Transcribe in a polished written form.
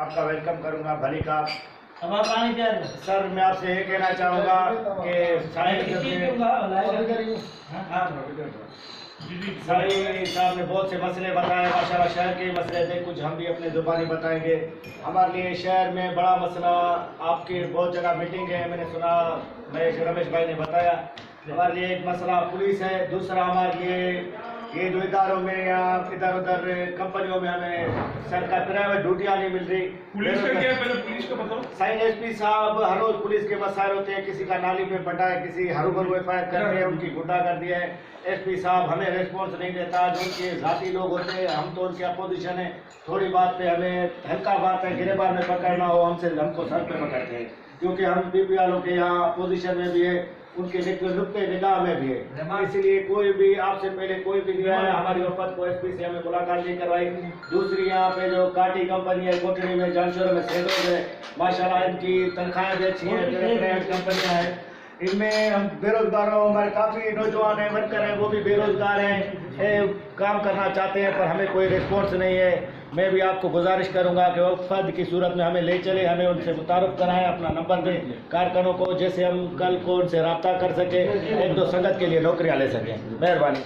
आपका वेलकम करूंगा भली का। अब आप पानी दे रहे सर मैं आपसे ये कहना चाहूँगा कि साहिब साहब ने बहुत से मसले बताए, माशाल्लाह शहर के मसले थे, कुछ हम भी अपने ज़ुबानी बताएंगे। हमारे लिए शहर में बड़ा मसला, आपकी बहुत जगह मीटिंग है, मैंने सुना महेश रमेश भाई ने बताया। हमारे लिए एक मसला पुलिस है, दूसरा हमारे लिए ये जो इदारों में या इधर उधर कंपनियों में हमें सरकार प्राइवेट ड्यूटियाँ नहीं मिल रही। पुलिस का क्या है, पहले पुलिस का बताओ। साइन एसपी साहब हर रोज पुलिस के मसाइल होते हैं, किसी का नाली पे बटा है, किसी हरू एफआईआर करके है, उनकी गुंडागर्दी है। एसपी साहब हमें रिस्पॉन्स नहीं देता, जो उनके जाती लोग होते हैं, हम तो उनकी अपोजिशन है। थोड़ी बात पे हमें हल्का बात है गिरेबान में पकड़ना हो, हमको सर पे पकड़ते हैं, क्योंकि हम बीपी वालों के यहाँ अपोजिशन में भी है, उनके नुक्ते निगाह में भी है। इसलिए कोई भी आपसे पहले कोई भी नहीं आया, हमारी वफात को एसपी से हमें मुलाकात नहीं करवाई। दूसरी यहाँ पे जो काटी कंपनी है कोटड़ी में, जानशोर में सेडोज है, माशाल्लाह इनकी तनख्वाहें भी अच्छी हैं, प्राइवेट कंपनियाँ हैं। इनमें हम बेरोजगारों, हमारे काफ़ी नौजवान हैं, वर्कर हैं, वो भी बेरोजगार हैं, काम करना चाहते हैं, पर हमें कोई रिस्पॉन्स नहीं है। मैं भी आपको गुजारिश करूंगा कि वफद की सूरत में हमें ले चले, हमें उनसे मुतारफ़ कराएं, अपना नंबर दें कारकुनों को, जैसे हम कल को उनसे रब्ता कर सकें, एक दो संगत के लिए नौकरियां ले सकें। मेहरबानी।